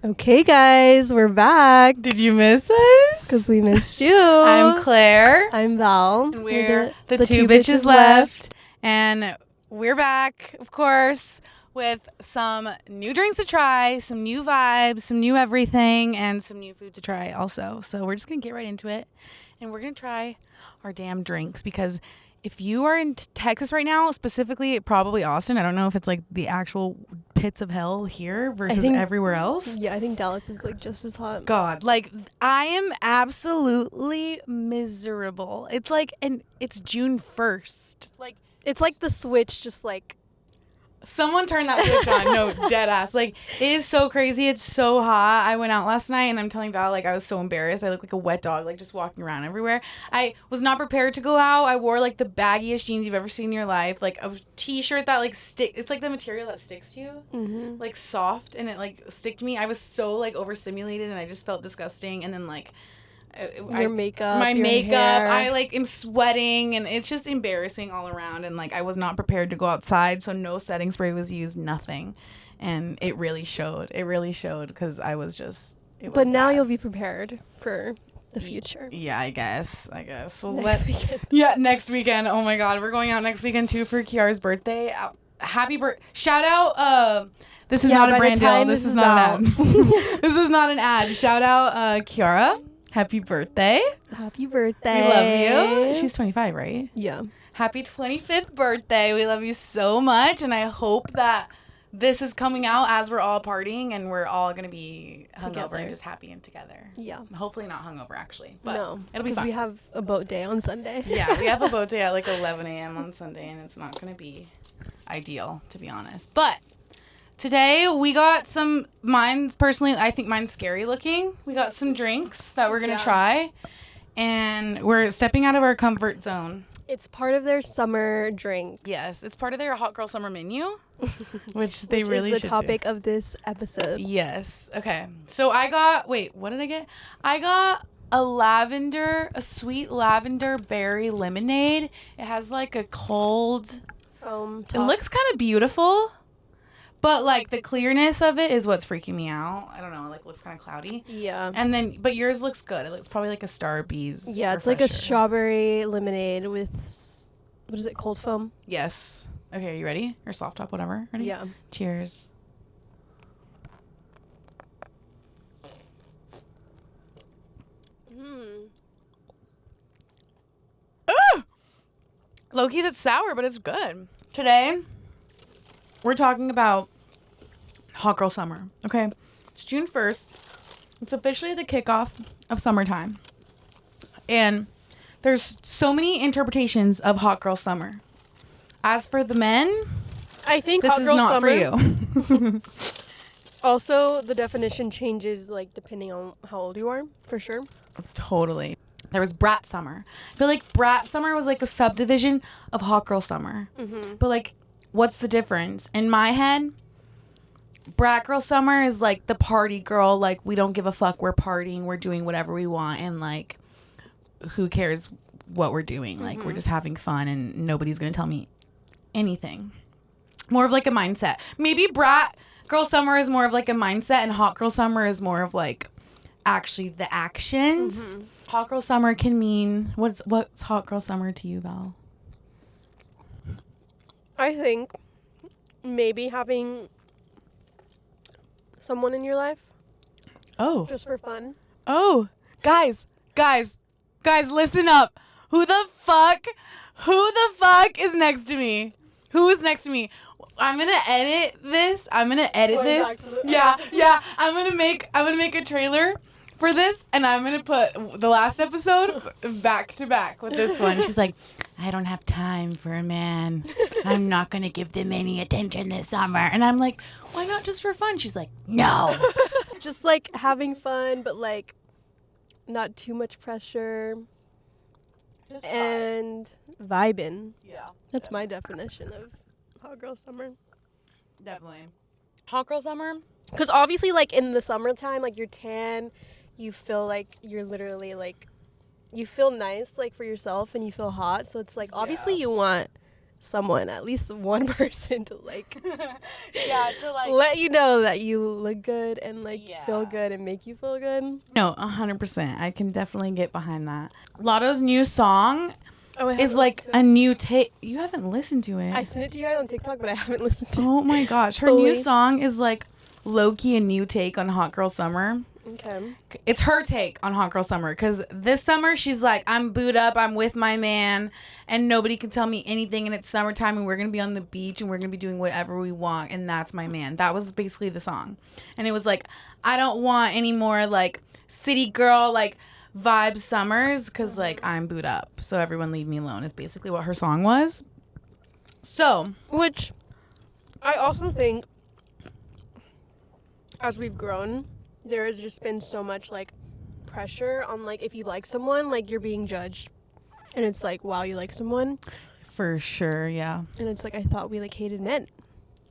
Okay, guys, we're back. Did you miss us? Because we missed you. I'm Claire. I'm Val. And we're the two bitches left. And we're back, of course, with some new drinks to try, some new vibes, some new everything, and some new food to try also. So we're just going to get right into it. And we're going to try our damn drinks because if you are in Texas right now, specifically probably Austin, I don't know if it's like the actual pits of hell here versus everywhere else. Yeah, I think Dallas is like just as hot. God, like I am absolutely miserable. It's like, and it's June 1st. Like it's like the switch just like someone turned that switch on. No, dead ass. Like, it is so crazy. It's so hot. I went out last night and I'm telling Val, like, I was so embarrassed. I look like a wet dog, like, just walking around everywhere. I was not prepared to go out. I wore, like, the baggiest jeans you've ever seen in your life. Like, a t-shirt that, like, it's like the material that sticks to you. Mm-hmm. Like, soft, and it, like, stick to me. I was so, like, overstimulated and I just felt disgusting. And then, like, your makeup, my your makeup, hair. I like am sweating and it's just embarrassing all around, and like I was not prepared to go outside, so no setting spray was used, nothing, and it really showed because I was just but now you'll be prepared for the future. Yeah, I guess well, next weekend. Yeah, next weekend. Oh my god, we're going out next weekend too for Kiara's birthday. Happy birthday. Shout out this is not a brand deal. This is not an ad. This is not an ad. Shout out Kiara. Happy birthday. Happy birthday. We love you. She's 25, right? Yeah. Happy 25th birthday. We love you so much. And I hope that this is coming out as we're all partying and we're all going to be hungover and just happy and together. Yeah. Hopefully not hungover, actually. But no, it'll be fun. Because we have a boat day on Sunday. Yeah, we have a boat day at like 11 a.m. on Sunday, and it's not going to be ideal, to be honest. But today, we got some, I think mine's scary looking. We got some drinks that we're going to try, and we're stepping out of our comfort zone. It's part of their summer drink. Yes, it's part of their hot girl summer menu, which they really should do. Which is the topic of this episode. Yes. Okay. So what did I get? I got a sweet lavender berry lemonade. It has like a cold foam top. It looks kind of beautiful. But, like, the clearness of it is what's freaking me out. I don't know. It, like, looks kind of cloudy. Yeah. And then, but yours looks good. It looks probably like a Starbucks. Yeah, it's like a strawberry lemonade with, what is it, cold foam? Yes. Okay, are you ready? Or soft top, whatever. Ready? Yeah. Cheers. Low-key, that's sour, but it's good. Today, we're talking about hot girl summer, okay? It's June 1st. It's officially the kickoff of summertime. And there's so many interpretations of hot girl summer. As for the men, I think this is not for you. Also, the definition changes like depending on how old you are, for sure. Totally. There was brat summer. I feel like brat summer was like a subdivision of hot girl summer. Mm-hmm. But like, what's the difference? In my head, brat girl summer is like the party girl, like we don't give a fuck, we're partying, we're doing whatever we want, and like who cares what we're doing? Like we're just having fun and nobody's gonna tell me anything. More of like a mindset. Maybe brat girl summer is more of like a mindset, and hot girl summer is more of like actually the actions. Mm-hmm. Hot girl summer can mean what's hot girl summer to you, Val? I think maybe having someone in your life. Oh. Just for fun. Oh. Guys, listen up. Who the fuck is next to me? Who is next to me? I'm going to edit this. Yeah. I'm going to make a trailer for this, and I'm going to put the last episode back to back with this one. She's like, I don't have time for a man. I'm not going to give them any attention this summer. And I'm like, why not just for fun? She's like, no. Just like having fun, but like not too much pressure. Just and vibing. Yeah. That's my definition of hot girl summer. Definitely. Hot girl summer? Because obviously, like, in the summertime, like, you're tan, you feel like you're literally, like, you feel nice, like, for yourself, and you feel hot. So it's like, obviously you want someone, at least one person to like Yeah, to like let you know that you look good and like Yeah. feel good and make you feel good. No, 100%. I can definitely get behind that. Lotto's new song Oh, I is like a new take. You haven't listened to it. I sent it to you guys on TikTok, but I haven't listened to it. Oh my gosh. Her Fully. new song is like low-key a new take on Hot Girl Summer. Okay. It's her take on Hot Girl Summer because this summer she's like, I'm booed up, I'm with my man, and nobody can tell me anything, and it's summertime, and we're going to be on the beach, and we're going to be doing whatever we want, and that's my man. That was basically the song. And it was like, I don't want any more like city girl like vibe summers because like I'm booed up, so everyone leave me alone is basically what her song was. So, Which I also think as we've grown, there has just been so much like pressure on like if you like someone, like you're being judged. And it's like, wow, you like someone? for sure, yeah. And it's like, I thought we like hated men.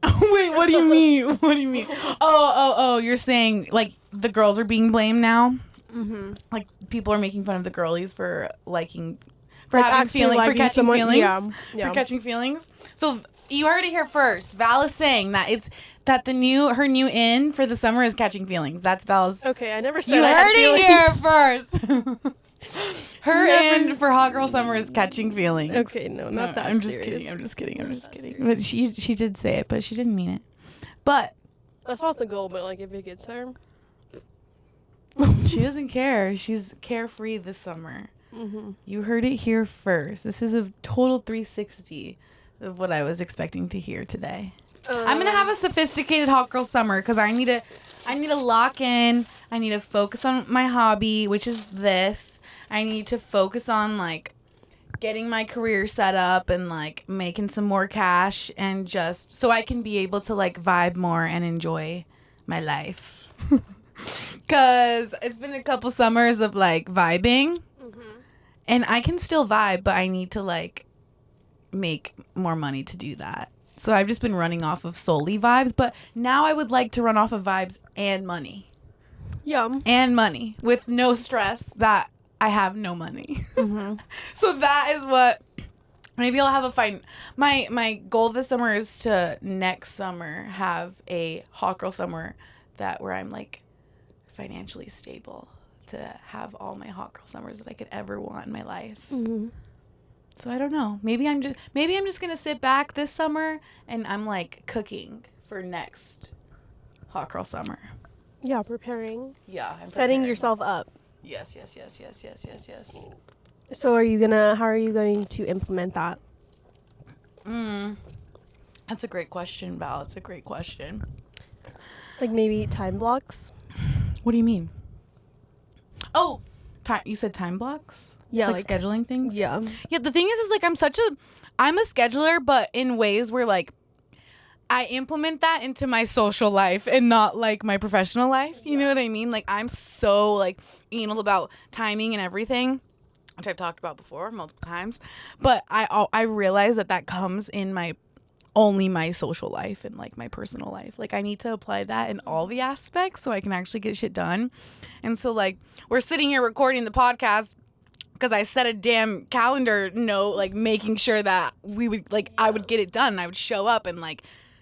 Wait, what do you mean? What do you mean? Oh, you're saying like the girls are being blamed now? Mm-hmm. Like people are making fun of the girlies for liking, for Like, having actually feelings, for liking catching someone- feelings, yeah. for catching feelings. So you heard it here first. Val is saying that it's that her new in for the summer is catching feelings. That's Val's. Okay, I never said You I had heard it here feelings. first. Her in for Hot Girl Summer is catching feelings. Okay, no, not that I'm just serious. kidding. I'm just kidding. But she did say it, but she didn't mean it. But That's not the goal, but like if it gets there. she doesn't care. She's carefree this summer. Mm-hmm. You heard it here first. This is a total 360 of what I was expecting to hear today. I'm gonna have a sophisticated Hot Girl Summer because I need to lock in. I need to focus on my hobby, which is this. I need to focus on like getting my career set up and like making some more cash and just so I can be able to like vibe more and enjoy my life. Cause it's been a couple summers of like vibing, and I can still vibe, but I need to like make more money to do that. So I've just been running off of solely vibes, but now I would like to run off of vibes and money. Yum. And money with no stress that I have no money. Mm-hmm. So that is what maybe I'll have a fine. My goal this summer is to next summer have a Hot Girl Summer where I'm like financially stable to have all my Hot Girl Summers that I could ever want in my life. Mm-hmm. So I don't know. Maybe I'm just gonna sit back this summer and I'm like cooking for next Hot Girl Summer. Yeah, preparing. Yeah, I'm Setting preparing. yourself up. Yes. So how are you going to implement that? That's a great question, Val. It's a great question. Like maybe time blocks? What do you mean? Oh, time. You said time blocks? Yeah, like scheduling things? Yeah. Yeah, the thing is like I'm a scheduler, but in ways where like I implement that into my social life and not like my professional life. You know what I mean? Like I'm so like anal about timing and everything, which I've talked about before multiple times. But I realize that comes in my social life and like my personal life. Like I need to apply that in all the aspects so I can actually get shit done. And so like we're sitting here recording the podcast because I set a damn calendar note, like making sure that I would get it done. I would show up and like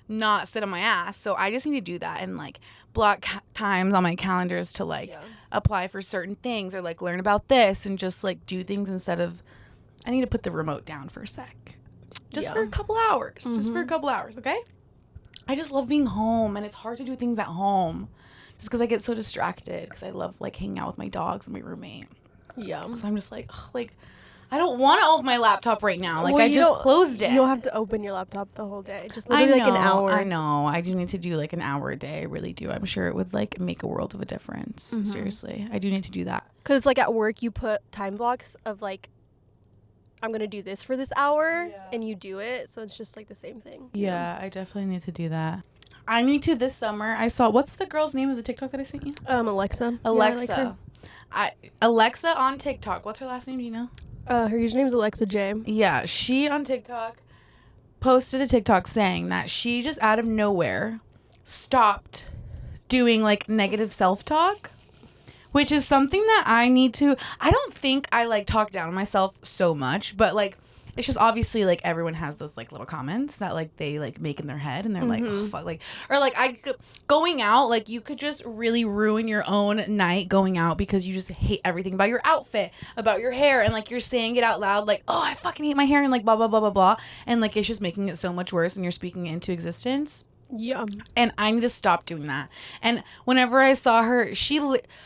not sit on my ass. So I just need to do that and like block times on my calendars to like apply for certain things or like learn about this and just like do things instead of, I need to put the remote down for a sec. Just for a couple hours. Just for a couple hours, okay? I just love being home and it's hard to do things at home just because I get so distracted because I love like hanging out with my dogs and my roommate. Yeah. So I'm just like, ugh, like I don't want to open my laptop right now. Like Well, I just closed it. You don't have to open your laptop the whole day. Just literally like an hour. I know. I do need to do like an hour a day. I really do. I'm sure it would like make a world of a difference. Seriously. I do need to do that. Because like at work you put time blocks of like, I'm going to do this for this hour and you do it. So it's just like the same thing. Yeah, I definitely need to do that. I need to this summer. I saw, what's the girl's name of the TikTok that I sent you? Alexa. Alexa. Yeah, I like her. Alexa on TikTok. What's her last name? Do you know? Her username is Alexa J. Yeah, she on TikTok posted a TikTok saying that she just out of nowhere stopped doing like negative self-talk, which is something that I need to. I don't think I like talk down on myself so much, but like it's just obviously like everyone has those like little comments that like they like make in their head and they're like, oh fuck, like, or like going out, like you could just really ruin your own night going out because you just hate everything about your outfit, about your hair, and like you're saying it out loud like, oh, I fucking hate my hair, and like blah blah blah blah blah, and like it's just making it so much worse, and you're speaking it into existence. Yeah. And I need to stop doing that. And whenever I saw her,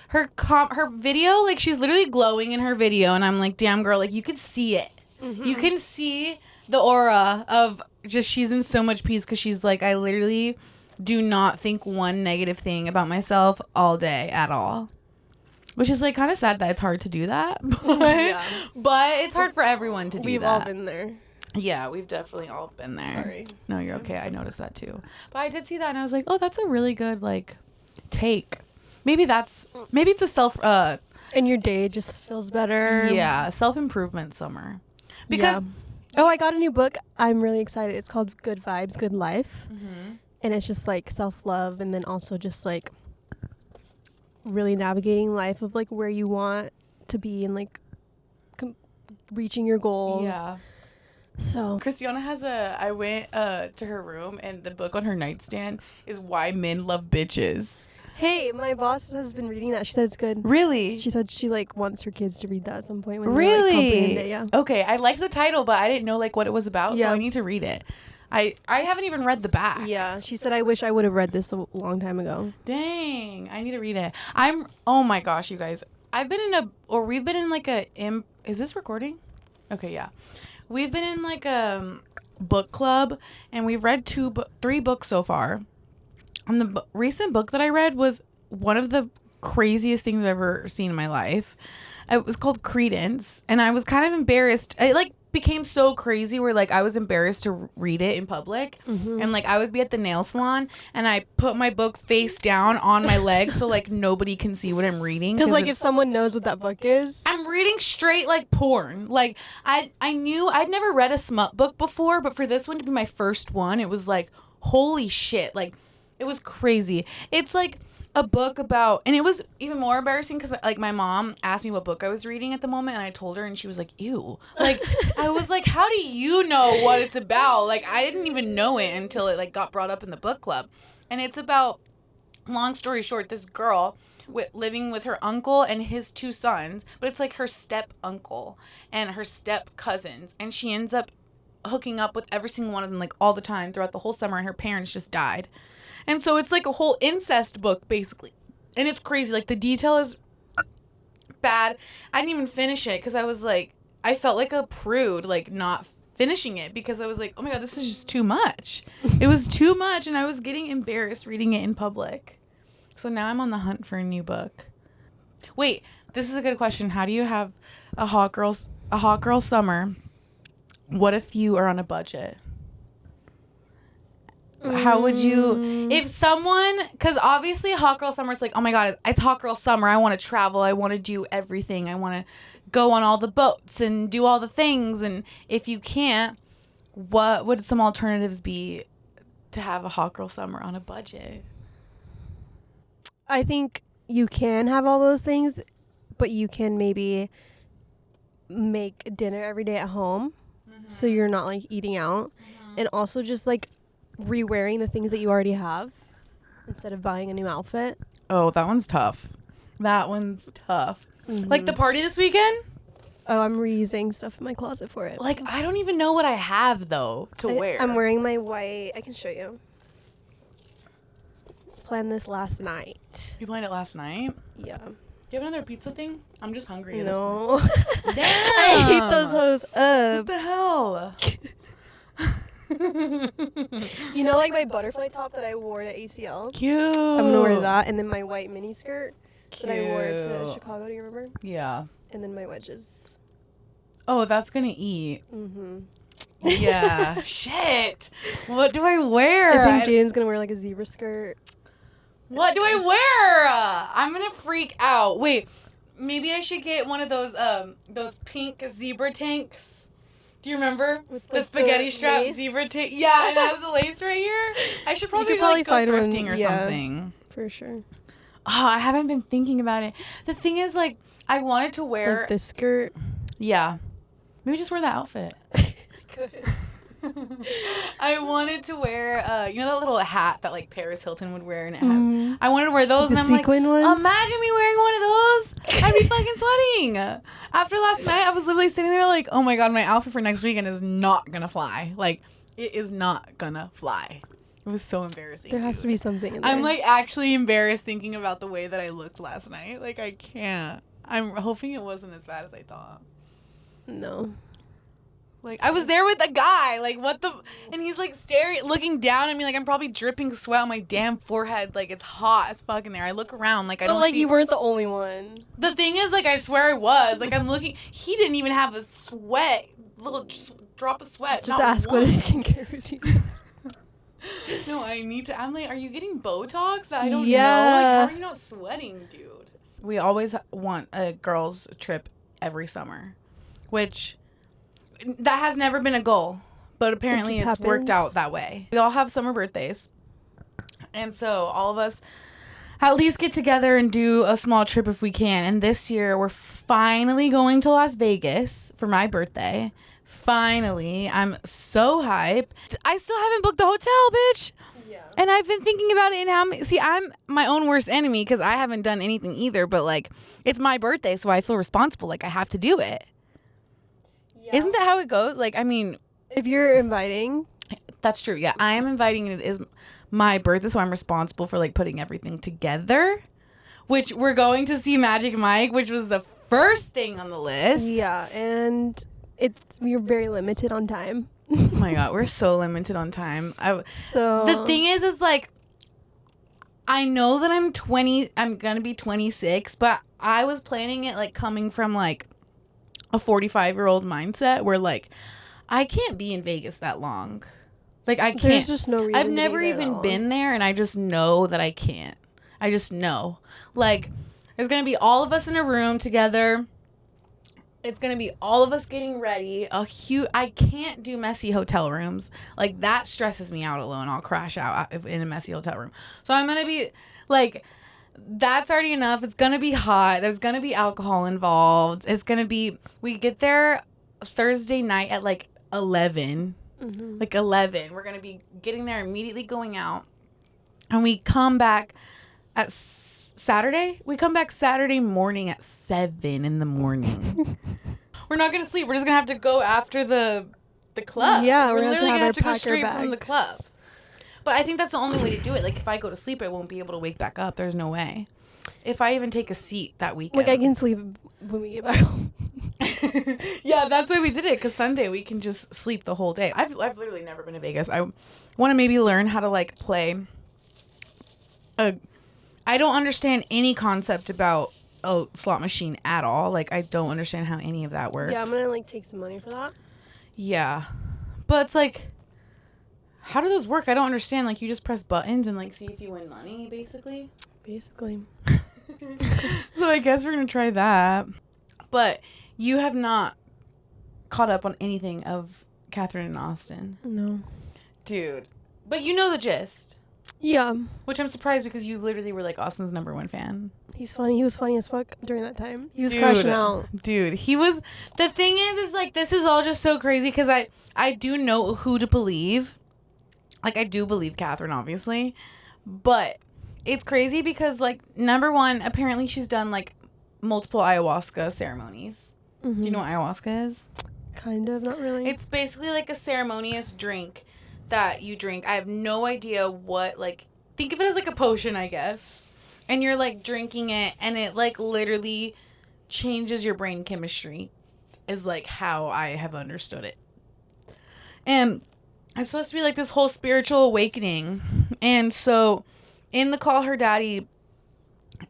her video, like she's literally glowing in her video, and I'm like, damn girl, like you could see it. You can see the aura of just she's in so much peace because she's like, I literally do not think one negative thing about myself all day at all. Which is like kind of sad that it's hard to do that. But it's hard for everyone to do We've that. all been there. Yeah, we've definitely all been there. Sorry. No, you're okay. I noticed that too. But I did see that and I was like, oh, that's a really good like take. Maybe it's a self And your day just feels better. yeah, self-improvement summer. Because Oh, I got a new book. I'm really excited. It's called Good Vibes, Good Life. Mm-hmm. And it's just like self-love and then also just like really navigating life of like where you want to be and like reaching your goals. Yeah. So Christiana I went to her room and the book on her nightstand is Why Men Love Bitches. hey, my boss has been reading that. She said it's good. Really? She said she like wants her kids to read that at some point when Really? they're, like, comprehend it, yeah. Okay, I liked the title, but I didn't know like what it was about, so I need to read it. I haven't even read the back. Yeah, she said I wish I would have read this a long time ago. Dang, I need to read it. Oh my gosh, you guys. We've been in like is this recording? Okay, yeah. We've been in like a book club and we've read 3 books so far. And the recent book that I read was one of the craziest things I've ever seen in my life. It was called Credence, and I was kind of embarrassed. It like became so crazy where like I was embarrassed to read it in public. And like I would be at the nail salon and I put my book face down on my leg so like nobody can see what I'm reading. Because like if someone knows what that book is, I'm reading straight like porn. Like I knew I'd never read a smut book before, but for this one to be my first one, it was like holy shit. Like it was crazy. It's like a book about, and it was even more embarrassing because like my mom asked me what book I was reading at the moment and I told her and she was like, ew. Like I was like, how do you know what it's about? Like I didn't even know it until it like got brought up in the book club. And it's about, long story short, this girl living with her uncle and his 2 sons, but it's like her step uncle and her step cousins, and she ends up hooking up with every single one of them like all the time throughout the whole summer, and her parents just died. And so it's like a whole incest book, basically. And it's crazy. Like, the detail is bad. I didn't even finish it because I was like, I felt like a prude, like, not finishing it because I was like, oh my God, this is just too much. It was too much, and I was getting embarrassed reading it in public. So now I'm on the hunt for a new book. Wait, this is a good question. How do you have a hot girl summer? What if you are on a budget? How would you, if someone, because obviously hot girl summer, it's like, oh my God, it's hot girl summer. I want to travel. I want to do everything. I want to go on all the boats and do all the things. And if you can't, what would some alternatives be to have a hot girl summer on a budget? I think you can have all those things, but you can maybe make dinner every day at home. So you're not like eating out. And also just like re-wearing the things that you already have instead of buying a new outfit. Oh, that one's tough. Like the party this weekend? Oh, I'm reusing stuff in my closet for it. Like, I don't even know what I have, though, to wear. I'm wearing my white. I can show you. Planned this last night. You planned it last night? Yeah. Do you have another pizza thing? I'm just hungry at No. this point. Damn! I hate those hoes up. What the hell? You know, like my butterfly top that I wore to ACL? Cute. I'm going to wear that. And then my white mini skirt that I wore to Chicago. Do you remember? Yeah. And then my wedges. Oh, that's going to eat. Mm-hmm. Yeah. Shit. What do I wear? I think Jaden's going to wear like a zebra skirt. What do I wear? I'm going to freak out. Wait. Maybe I should get one of those pink zebra tanks. Do you remember? With the spaghetti strap lace? Zebra tank? Yeah, it has the lace right here. I should probably, go thrifting or something. For sure. Oh, I haven't been thinking about it. The thing is, like, I wanted to wear... Like this skirt. Yeah. Maybe just wear the outfit. Good. I wanted to wear, you know that little hat that like Paris Hilton would wear, and it has, I wanted to wear those, The and I'm like, sequin ones? imagine me wearing one of those. I'd be fucking sweating. After last night, I was literally sitting there like, oh my god, my outfit for next weekend is not gonna fly. Like, it is not gonna fly. It was so embarrassing. There has to be something in there. I'm like actually embarrassed thinking about the way that I looked last night. Like, I can't. I'm hoping it wasn't as bad as I thought. No. Like, I was there with a guy, like, what the, and he's, like, looking down at me, like, I'm probably dripping sweat on my damn forehead, like, it's hot as fuck in there. I look around, like, I don't like, see. you weren't the only one. The thing is, like, I swear I was, like, I'm looking, he didn't even have a little drop of sweat. Just ask what his skincare routine is. No, I need to, I'm like, are you getting Botox? I don't know, like, how are you not sweating, dude? We always want a girls' trip every summer, which... that has never been a goal, but apparently it's worked out that way. We all have summer birthdays, and so all of us at least get together and do a small trip if we can. And this year we're finally going to Las Vegas for my birthday. Finally. I'm so hyped. I still haven't booked the hotel, bitch. Yeah. And I've been thinking about it and see, I'm my own worst enemy because I haven't done anything either, but like, it's my birthday, so I feel responsible. Like, I have to do it. Yeah. Isn't that how it goes? Like, I mean, if you're inviting, that's true. Yeah, I am inviting, and it is my birthday, so I'm responsible for like putting everything together. Which we're going to see Magic Mike, which was the first thing on the list. Yeah, and we're very limited on time. Oh my god, we're so limited on time. So the thing is like, I know that I'm gonna be 26, but I was planning it like coming from like a 45-year-old mindset where like I can't be in Vegas that long. Like, I can't. There's just no reason. I've never even been there, and I just know that I can't. I just know. Like, there's gonna be all of us in a room together. It's gonna be all of us getting ready. I can't do messy hotel rooms. Like, that stresses me out alone. I'll crash out in a messy hotel room. So I'm gonna be like, that's already enough. It's gonna be hot. There's gonna be alcohol involved. It's gonna be, we get there Thursday night at like 11. Mm-hmm. Like 11. We're gonna be getting there immediately, going out. And we come back at Saturday? We come back Saturday morning at 7 in the morning. We're not gonna sleep. We're just gonna have to go after the club. Yeah, we're literally gonna have to go pack straight our from the club. But I think that's the only way to do it. Like, if I go to sleep, I won't be able to wake back up. There's no way. If I even take a seat that weekend. Like, I can sleep when we get back home. Yeah, that's why we did it. Because Sunday, we can just sleep the whole day. I've literally never been to Vegas. I want to maybe learn how to, like, play. I don't understand any concept about a slot machine at all. Like, I don't understand how any of that works. Yeah, I'm going to, like, take some money for that. Yeah. But it's like, how do those work? I don't understand. Like, you just press buttons and, like, see if you win money, basically. Basically. So I guess we're going to try that. But you have not caught up on anything of Catherine and Austin. No. Dude. But you know the gist. Yeah. Which I'm surprised because you literally were, like, Austin's #1 fan. He's funny. He was funny as fuck during that time. He was crashing out. Dude, he was... The thing is like, this is all just so crazy because I do know who to believe. Like, I do believe Catherine, obviously. But it's crazy because, like, #1, apparently she's done, like, multiple ayahuasca ceremonies. Mm-hmm. Do you know what ayahuasca is? Kind of, not really. It's basically, like, a ceremonious drink that you drink. I have no idea what, like... Think of it as, like, a potion, I guess. And you're, like, drinking it, and it, like, literally changes your brain chemistry. Is, like, how I have understood it. And... it's supposed to be like this whole spiritual awakening. And so in the Call Her Daddy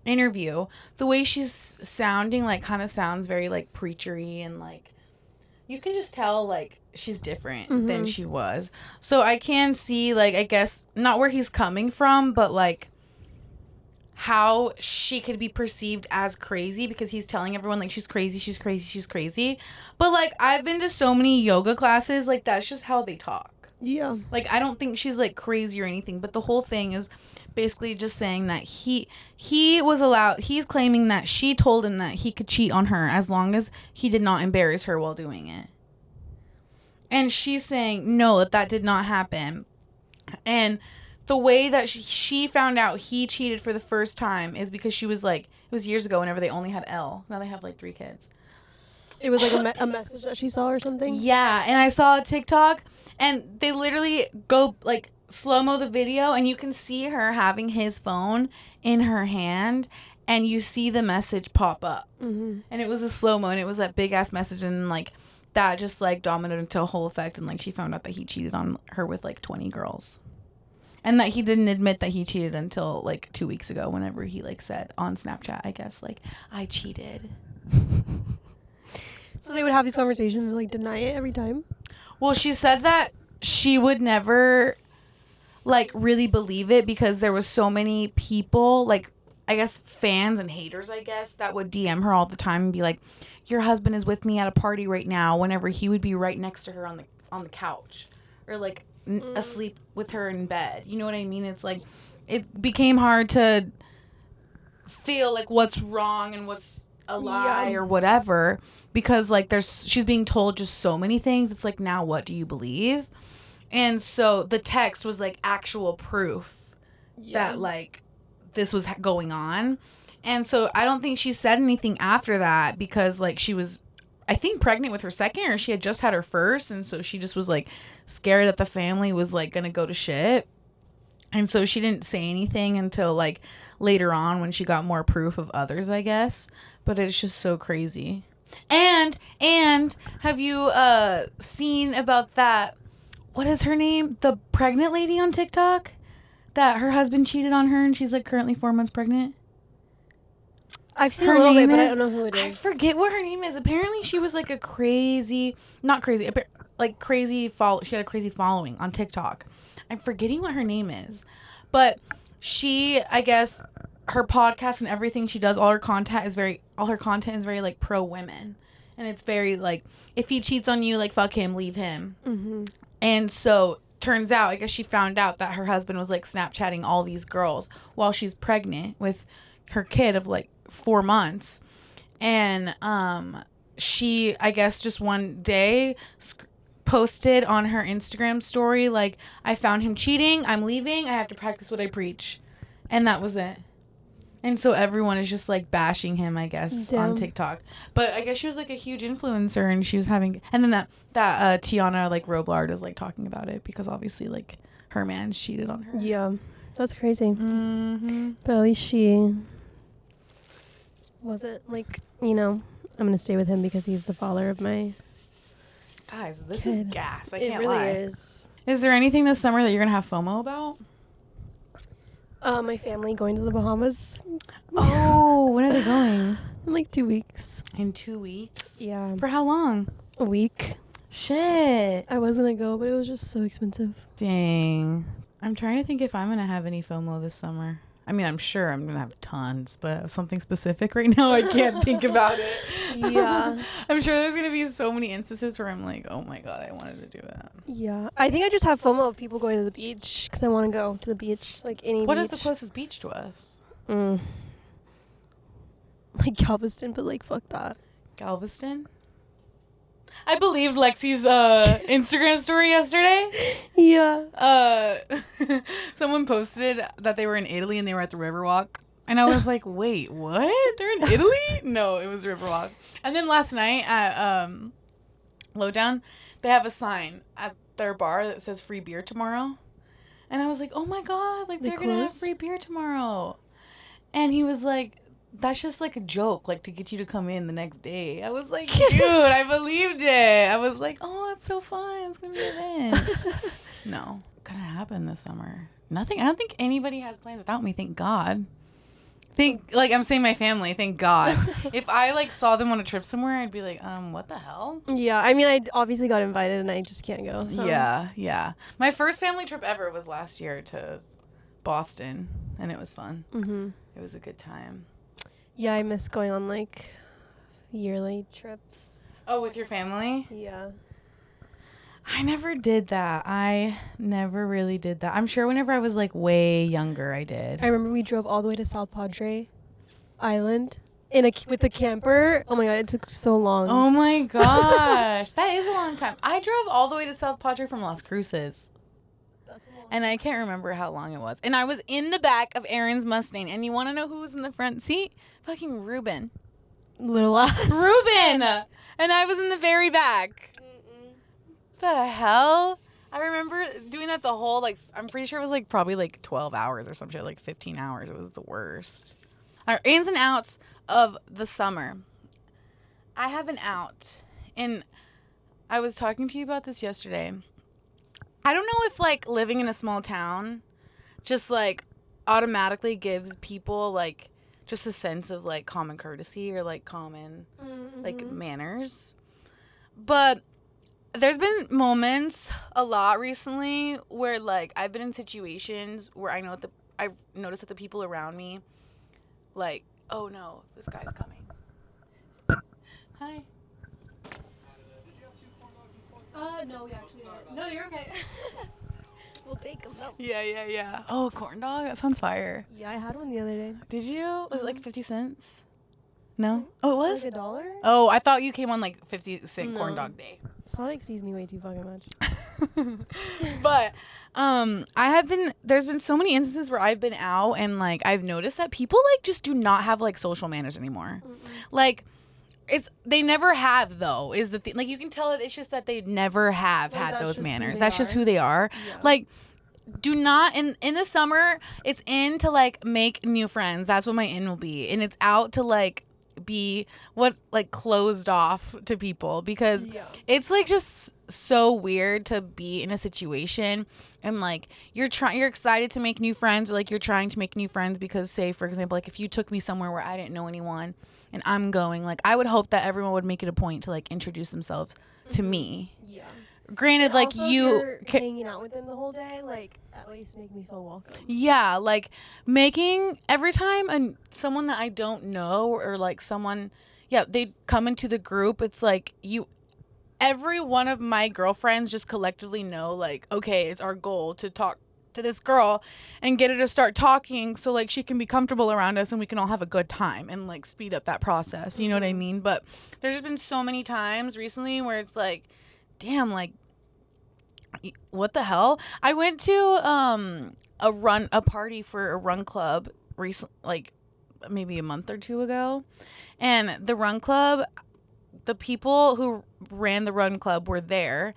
interview, the way she's sounding, like, kind of sounds very, like, preachery, and, like, you can just tell, like, she's different than she was. So I can see, like, I guess not where he's coming from, but, like, how she could be perceived as crazy because he's telling everyone, like, she's crazy, she's crazy, she's crazy. But, like, I've been to so many yoga classes, like, that's just how they talk. Yeah. Like, I don't think she's, like, crazy or anything, but the whole thing is basically just saying that he's claiming that she told him that he could cheat on her as long as he did not embarrass her while doing it. And she's saying, no, that did not happen. And the way that she found out he cheated for the first time is because she was like, it was years ago whenever they only had Elle. Now they have like 3 kids. It was like a message that she saw or something? Yeah, and I saw a TikTok, and they literally go, like, slow-mo the video, and you can see her having his phone in her hand, and you see the message pop up. Mm-hmm. And it was a slow-mo, and it was that big-ass message, and, like, that just, like, dominated into a whole effect, and, like, she found out that he cheated on her with, like, 20 girls. And that he didn't admit that he cheated until, like, 2 weeks ago, whenever he, like, said on Snapchat, I guess, like, I cheated. So they would have these conversations and, like, deny it every time? Well, she said that she would never, like, really believe it because there was so many people, like, I guess fans and haters, I guess, that would DM her all the time and be like, your husband is with me at a party right now, whenever he would be right next to her on the couch or, like, asleep with her in bed. You know what I mean? It's like, it became hard to feel like what's wrong and what's a lie or whatever, because like she's being told just so many things. It's like, now what do you believe? And so the text was like actual proof that like this was going on. And so I don't think she said anything after that because like she was, I think, pregnant with her second, or she had just had her first, and so she just was like scared that the family was like gonna go to shit. And so she didn't say anything until like later on when she got more proof of others, I guess. But it's just so crazy. And have you seen about that, what is her name? The pregnant lady on TikTok that her husband cheated on her and she's like currently 4 months pregnant? I've seen a little bit, but I don't know who it is. I forget what her name is. Apparently she was like a crazy, not crazy, like crazy she had a crazy following on TikTok. I'm forgetting what her name is. But she, I guess, her podcast and everything she does, all her content is very like pro women, and it's very like, if he cheats on you, like, fuck him, leave him. Mm-hmm. And so turns out, I guess she found out that her husband was like Snapchatting all these girls while she's pregnant with her kid of like 4 months, and she, I guess, just one day posted on her Instagram story like, I found him cheating, I'm leaving, I have to practice what I preach. And that was it. And so everyone is just like bashing him, I guess, on TikTok. But I guess she was like a huge influencer, and she was having, and then that Tiana like Roblard is like talking about it because obviously like her man's cheated on her. Yeah, that's crazy. Mm-hmm. But at least she wasn't like, you know, I'm gonna stay with him because he's the father of my guys. This kid. Is gas. I can't really lie. Is. Is there anything this summer that you're gonna have FOMO about? My family going to the Bahamas. Oh, when are they going? In like 2 weeks. In 2 weeks? Yeah. For how long? A week. Shit. I was gonna go, but it was just so expensive. Dang. I'm trying to think if I'm gonna have any FOMO this summer. I mean, I'm sure I'm gonna have tons, but something specific right now, I can't think about it. Yeah. I'm sure there's gonna be so many instances where I'm like, oh my god, I wanted to do that. Yeah. I think I just have FOMO of people going to the beach because I want to go to the beach, like any What beach. is the closest beach to us? Like Galveston, but like fuck that. Galveston? I believed Lexi's Instagram story yesterday. Yeah. Someone posted that they were in Italy and they were at the Riverwalk. And I was like, wait, what? They're in Italy? No, it was Riverwalk. And then last night at Lowdown, they have a sign at their bar that says free beer tomorrow. And I was like, oh my God, like they're going to have free beer tomorrow. And he was like, that's just like a joke, like to get you to come in the next day. I was like, dude, I believed it. I was like, oh, that's so fun. It's going to be an event. No, gonna happen this summer. Nothing. I don't think anybody has plans without me. Thank God. Like I'm saying my family. Thank God. If I like saw them on a trip somewhere, I'd be like, what the hell? Yeah. I mean, I obviously got invited and I just can't go. So. Yeah. My first family trip ever was last year to Boston, and it was fun. Mm-hmm. It was a good time. Yeah, I miss going on like yearly trips. Oh, with your family? Yeah. I never did that. I never really did that. I'm sure whenever I was like way younger, I did. I remember we drove all the way to South Padre Island with a camper. Oh my god, it took so long. Oh my gosh, that is a long time. I drove all the way to South Padre from Las Cruces. And I can't remember how long it was. And I was in the back of Aaron's Mustang. And you want to know who was in the front seat? Fucking Ruben. Little ass. Ruben! And I was in the very back. The hell? I remember doing that the whole, like, I'm pretty sure it was, like, probably, like, 12 hours or some shit. Like, 15 hours. It was the worst. Our ins and outs of the summer. I have an out. And I was talking to you about this yesterday. I don't know if, like, living in a small town just, like, automatically gives people, like, just a sense of, like, common courtesy or, like, common, like, manners. But there's been moments a lot recently where, like, I've been in situations where I've noticed that the people around me, like, oh, no, this guy's coming. Hi. No, we actually don't. No, you're okay. We'll take them though. Yeah. Oh, corn dog? That sounds fire. Yeah, I had one the other day. Did you? Was it like 50 cents? No? Oh, it was? Like $1? Oh, I thought you came on like 50-cent corn dog day. Sonic sees me way too fucking much. But there's been so many instances where I've been out and like I've noticed that people like just do not have like social manners anymore. Like they never have though, is the thing. Like you can tell it's just that they never have had those manners. That's just who they are. Yeah. Like do not in the summer it's in to like make new friends. That's what my in will be. And it's out to like be what like closed off to people because it's like just so weird to be in a situation and like you're excited to make new friends or like you're trying to make new friends because say for example like if you took me somewhere where I didn't know anyone and I'm going like I would hope that everyone would make it a point to like introduce themselves to me. Yeah. Granted, and like also, you're hanging out with them the whole day, like at least make me feel welcome. Yeah, like making every time someone that I don't know or like someone, they come into the group. It's like every one of my girlfriends just collectively know, like, okay, it's our goal to talk to this girl and get her to start talking, so like she can be comfortable around us and we can all have a good time and like speed up that process. You know what I mean? But there's just been so many times recently where it's like, damn, like. What the hell? I went to a party for a run club like maybe a month or two ago, and the run club, the people who ran the run club were there.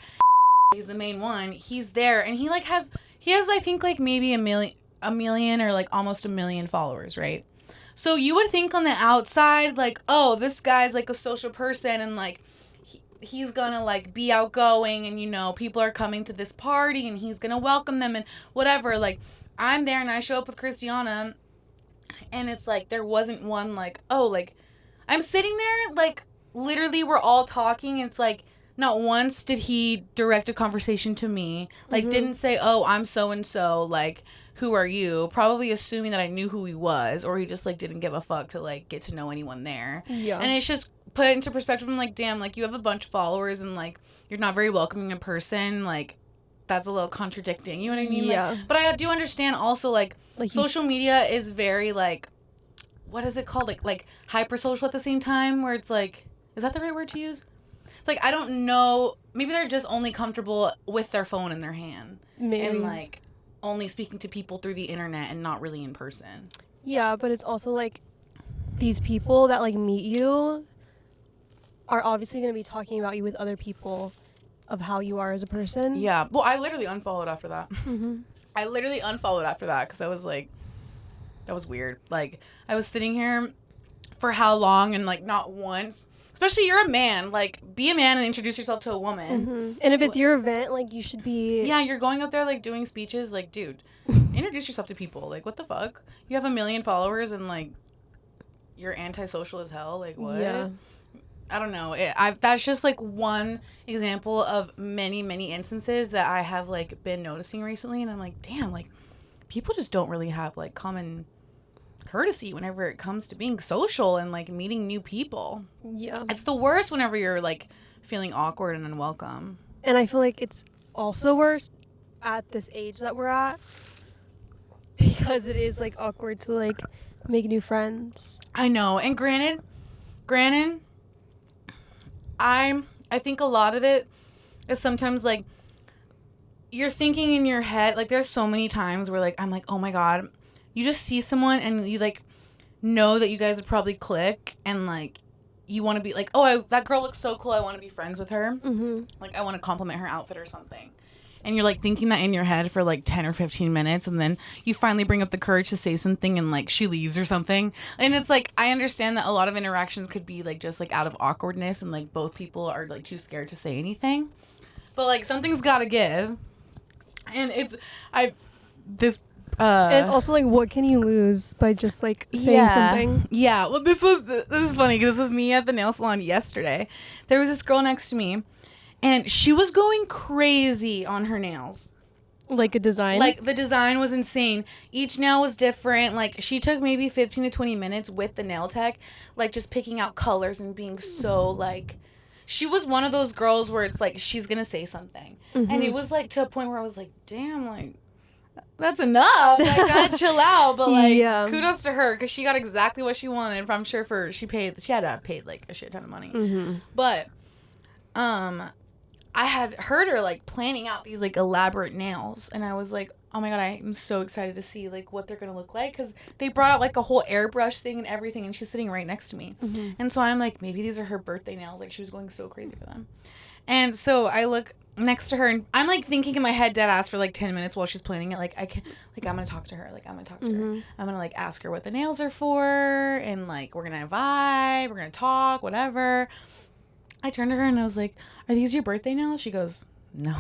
He's the main one. He's there, and he has I think like maybe a million or like almost 1 million followers, right? So you would think on the outside like, oh, this guy's like a social person and like. He's gonna like be outgoing and you know people are coming to this party and he's gonna welcome them and whatever. Like I'm there and I show up with Christiana and it's like there wasn't one like, oh, like I'm sitting there like literally we're all talking and it's like not once did he direct a conversation to me, like didn't say, oh, I'm so and so, like who are you, probably assuming that I knew who he was, or he just like didn't give a fuck to like get to know anyone there. And it's just put it into perspective. I'm like, damn, like you have a bunch of followers and like you're not very welcoming in person. Like that's a little contradicting. You know what I mean? Yeah. Like, but I do understand also like social media is very like, what is it called? Like hyper social at the same time where it's like, is that the right word to use? It's like, I don't know. Maybe they're just only comfortable with their phone in their hand. Maybe. And like only speaking to people through the internet and not really in person. Yeah, but it's also like these people that like meet you are obviously going to be talking about you with other people of how you are as a person. Yeah. Well, I literally unfollowed after that. I literally unfollowed after that because I was like, that was weird. Like, I was sitting here for how long and, like, not once. Especially you're a man. Like, be a man and introduce yourself to a woman. And if it's your event, like, you should be... Yeah, you're going up there, like, doing speeches. Like, dude, introduce yourself to people. Like, what the fuck? You have 1 million followers and, like, you're antisocial as hell. Like, what? Yeah. I don't know. That's just like one example of many, many instances that I have like been noticing recently. And I'm like, damn, like people just don't really have like common courtesy whenever it comes to being social and like meeting new people. Yeah. It's the worst whenever you're like feeling awkward and unwelcome. And I feel like it's also worse at this age that we're at. because it is like awkward to like make new friends. I know. And granted, I think a lot of it is sometimes like you're thinking in your head, like there's so many times where like I'm like, oh my God, you just see someone and you like know that you guys would probably click and like you want to be like, oh, that girl looks so cool, I want to be friends with her. Like I want to compliment her outfit or something. And you're like thinking that in your head for like 10 or 15 minutes, and then you finally bring up the courage to say something and like she leaves or something. And it's like, I understand that a lot of interactions could be like just like out of awkwardness and like both people are like too scared to say anything. But like something's gotta give. And and it's also like, what can you lose by just like saying something? Yeah. Well, this is funny because this was me at the nail salon yesterday. There was this girl next to me, and she was going crazy on her nails. Like a design? Like the design was insane. Each nail was different. Like she took maybe 15 to 20 minutes with the nail tech, like just picking out colors and being so like. She was one of those girls where it's like she's gonna say something, and it was like to a point where I was like, damn, like. That's enough. Like, gotta chill out. But like, kudos to her because she got exactly what she wanted. I'm sure she had to have paid like a shit ton of money. But, I had heard her like planning out these like elaborate nails, and I was like, oh my God, I am so excited to see like what they're gonna look like because they brought out like a whole airbrush thing and everything, and she's sitting right next to me, and so I'm like, maybe these are her birthday nails. Like she was going so crazy for them, and so I look next to her and I'm like thinking in my head dead ass for like 10 minutes while she's planning it, like I'm gonna talk to her, I'm gonna like ask her what the nails are for, and like we're gonna vibe, we're gonna talk, whatever. I turned to her and I was like, are these your birthday nails? She goes, no.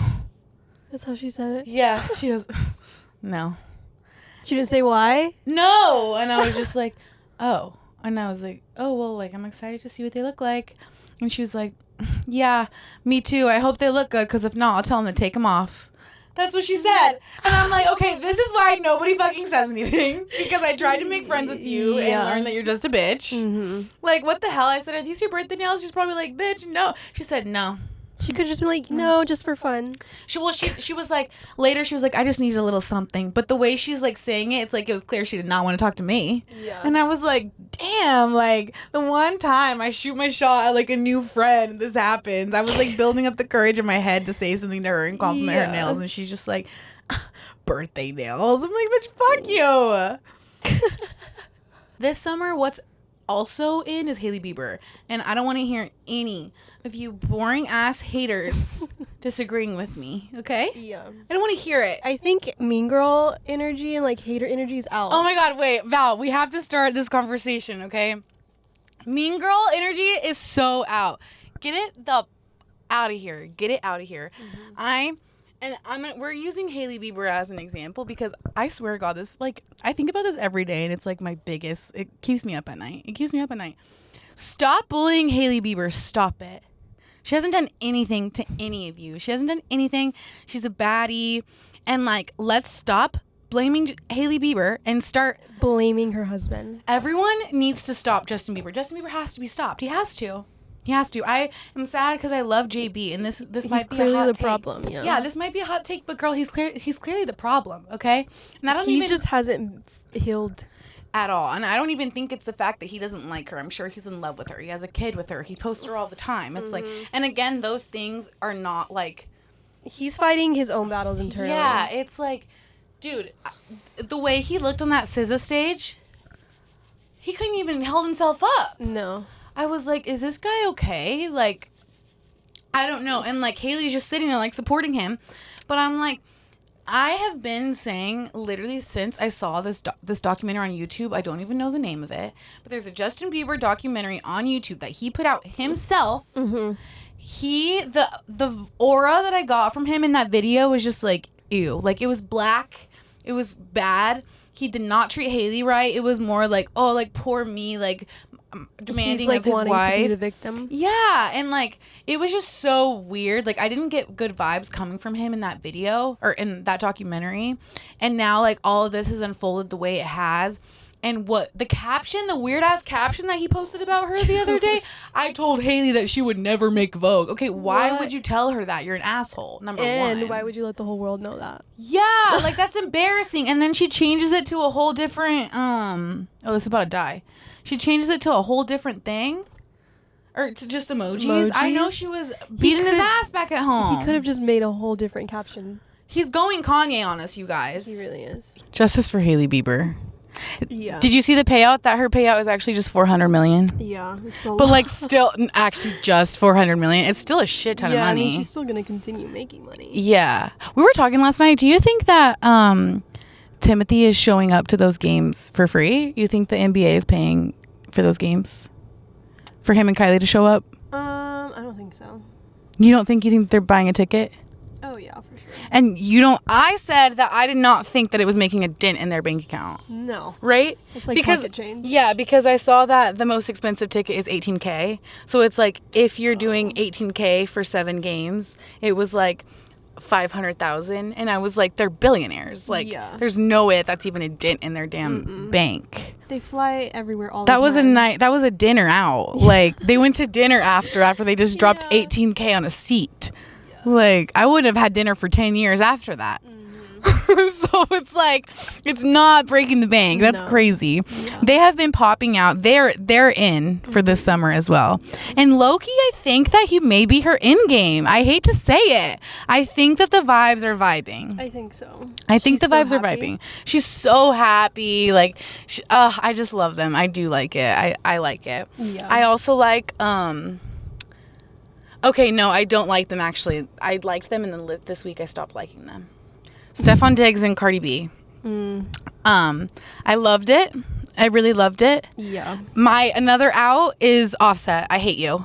That's how she said it? Yeah. She goes, no. She didn't say why? No. And I was just like, oh. And I was like, oh, well, like I'm excited to see what they look like. And she was like, yeah, me too. I hope they look good, because if not, I'll tell them to take them off. That's what she said. And I'm like, okay, this is why nobody fucking says anything, because I tried to make friends with you and learn that you're just a bitch. Like, what the hell? I said, are these your birthday nails? She's probably like, bitch, no. She said, no. She could have just been like, no, just for fun. She was like, later she was like, I just needed a little something. But the way she's like saying it, it's like it was clear she did not want to talk to me. Yeah. And I was like, damn, like the one time I shoot my shot at like a new friend, this happens. I was like building up the courage in my head to say something to her and compliment her nails. And she's just like, birthday nails. I'm like, bitch, fuck you. This summer, what's also in is Hailey Bieber. And I don't want to hear any of you boring ass haters disagreeing with me, okay? Yeah. I don't want to hear it. I think mean girl energy and like hater energy is out. Oh my God, wait, Val, we have to start this conversation, okay? Mean girl energy is so out. Get it the out of here. Get it out of here. We're using Hailey Bieber as an example because I swear to God, this like I think about this every day and it's like my biggest. It keeps me up at night. Stop bullying Hailey Bieber. Stop it. She hasn't done anything to any of you. She hasn't done anything. She's a baddie. And, like, let's stop blaming Hailey Bieber and start blaming her husband. Everyone needs to stop Justin Bieber. Justin Bieber has to be stopped. He has to. I am sad because I love JB, and this might be a hot take. The problem. Yeah, this might be a hot take, but girl, he's clearly the problem. Okay, and he just hasn't healed at all. And I don't even think it's the fact that he doesn't like her. I'm sure he's in love with her. He has a kid with her. He posts her all the time. It's like, and again, those things are not like... He's fighting his own battles internally. Yeah, it's like, dude, the way he looked on that SZA stage, he couldn't even hold himself up. No. I was like, is this guy okay? Like, I don't know. And like, Hailey's just sitting there like supporting him. But I'm like, I have been saying literally since I saw this documentary on YouTube, I don't even know the name of it, but there's a Justin Bieber documentary on YouTube that he put out himself. The aura that I got from him in that video was just like, ew. Like, it was black. It was bad. He did not treat Hailey right. It was more like, oh, like, poor me, like, demanding he's, like, of his wanting wife. To be the victim. Yeah, and like it was just so weird. Like, I didn't get good vibes coming from him in that video or in that documentary. And now like all of this has unfolded the way it has. And what the caption, the weird ass caption that he posted about her the other day, I told Hailey that she would never make Vogue. Okay, why would you tell her that? You're an asshole, number one. And why would you let the whole world know that? Yeah, like that's embarrassing. And then she changes it to a whole different, oh, this is about to die. She changes it to a whole different thing. Or to just emojis. I know she was beating his ass back at home. He could have just made a whole different caption. He's going Kanye on us, you guys. He really is. Justice for Hailey Bieber. Yeah. Did you see the payout? That her payout is actually just $400 million. Yeah. It's so But like still, actually just $400 million. It's still a shit ton of money. I mean, she's still gonna continue making money. Yeah. We were talking last night. Do you think that Timothy is showing up to those games for free? You think the NBA is paying for those games? For him and Kylie to show up? I don't think so. You think they're buying a ticket? Oh yeah, for sure. And I said that I did not think that it was making a dent in their bank account. No. Right? It's like pocket change. Yeah, because I saw that the most expensive ticket is $18K. So it's like if you're doing $18K for 7 games, it was like $500,000, and I was like, they're billionaires. Like, there's no way that's even a dent in their damn bank. They fly everywhere all the time. That was a night. That was a dinner out. Like they went to dinner after they just dropped $18K on a seat. Like I wouldn't have had dinner for 10 years after that. So it's like it's not breaking the bank. That's crazy. Yeah. They have been popping out. They're in for this summer as well. And Loki, I think that he may be her in game. I hate to say it. I think that the vibes are vibing. I think so. I think the vibes are vibing. She's so happy. Like I just love them. I do like it. I like it. Yeah. I also like okay, no, I don't like them actually. I liked them and then this week I stopped liking them. Stefan Diggs and Cardi B. I loved it. I really loved it. Yeah. My another out is Offset. I hate you.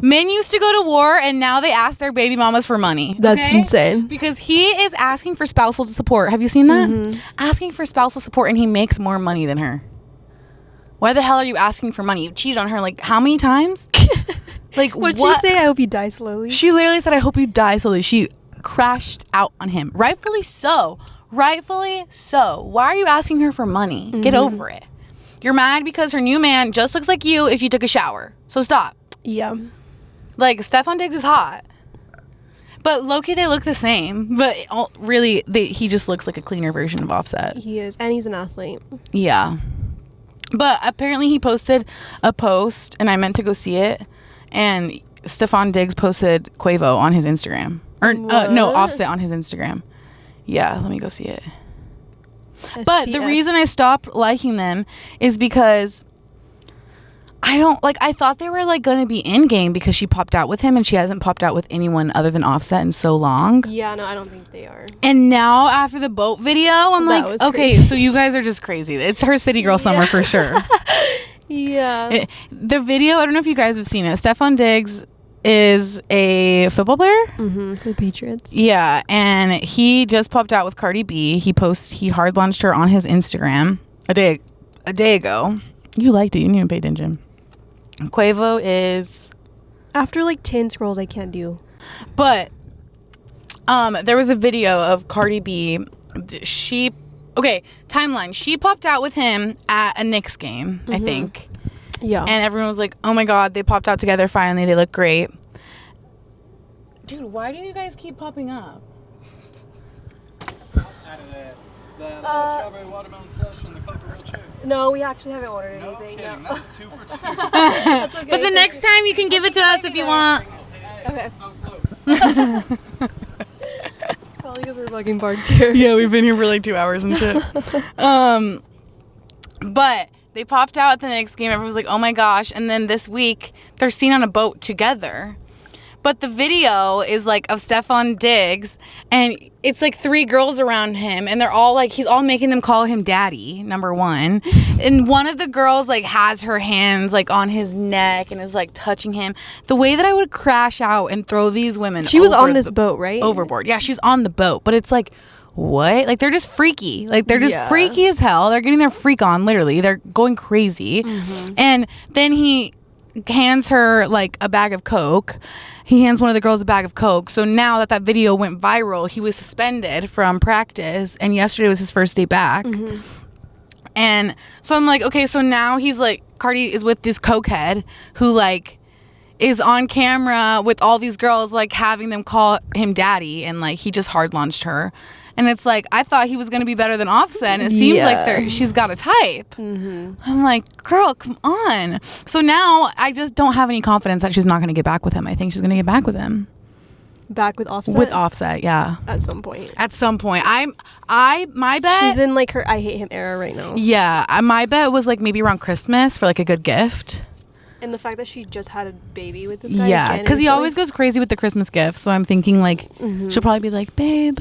Men used to go to war and now they ask their baby mamas for money. That's insane. Because he is asking for spousal support. Have you seen that? Mm-hmm. Asking for spousal support and he makes more money than her. Why the hell are you asking for money? You cheated on her like how many times? Like What'd she say? I hope you die slowly. She literally said, I hope you die slowly. She crashed out on him. Rightfully so. Rightfully so. Why are you asking her for money? Mm-hmm. Get over it. You're mad because her new man just looks like you if you took a shower. So stop. Yeah. Like, Stefan Diggs is hot. But low-key, they look the same. But really, he just looks like a cleaner version of Offset. He is. And he's an athlete. Yeah. But apparently he posted a post, and I meant to go see it. And Stefan Diggs posted Quavo on his Instagram. Or no, Offset on his Instagram. Yeah, let me go see it. STF. But the reason I stopped liking them is because I thought they were like going to be in game because she popped out with him and she hasn't popped out with anyone other than Offset in so long. Yeah, no, I don't think they are. And now after the boat video, I'm like, okay, so you guys are just crazy. It's her city girl summer for sure. Yeah. The video, I don't know if you guys have seen it. Stefan Diggs is a football player. Mm-hmm. The Patriots. Yeah, and he just popped out with Cardi B. He hard launched her on his Instagram a day ago. You liked it. You didn't even pay attention. Quavo is after like 10 scrolls I can't do. But there was a video of Cardi B. Timeline. She popped out with him at a Knicks game, I think. Yeah. And everyone was like, oh my God, they popped out together finally. They look great. Dude, why do you guys keep popping up? Out of the strawberry watermelon slush and the Coca Real Chew. No, we actually haven't ordered anything. No kidding. No. That was 2 for 2. That's okay. But the next time you can give it to us if you want. Okay. So close. Probably because we're fucking parked here. Yeah, we've been here for like 2 hours and shit. But they popped out at the next game. Everyone was like, oh my gosh. And then this week, they're seen on a boat together. But the video is like of Stefan Diggs, and it's like 3 girls around him, and they're all like, he's all making them call him daddy, number one. And one of the girls like has her hands like on his neck and is like touching him. The way that I would crash out and throw these women. She was on this boat, right? Overboard. Yeah, she's on the boat. But it's like, what? Like, they're just freaky. Like, they're just freaky as hell. They're getting their freak on, literally. They're going crazy. Mm-hmm. And then he hands her like a bag of Coke. He hands one of the girls a bag of Coke. So now that video went viral, he was suspended from practice, and yesterday was his first day back. Mm-hmm. And so I'm like, okay, so now he's like, Cardi is with this cokehead who like is on camera with all these girls, like having them call him daddy, and like he just hard launched her. And it's like, I thought he was going to be better than Offset, and it seems like she's got a type. Mm-hmm. I'm like, girl, come on. So now I just don't have any confidence that she's not going to get back with him. I think she's going to get back with him. Back with Offset? With Offset, yeah. At some point. My bet. She's in like her I hate him era right now. Yeah, my bet was like maybe around Christmas for like a good gift. And the fact that she just had a baby with this guy. Yeah, because he always goes crazy with the Christmas gifts. So I'm thinking like she'll probably be like, babe,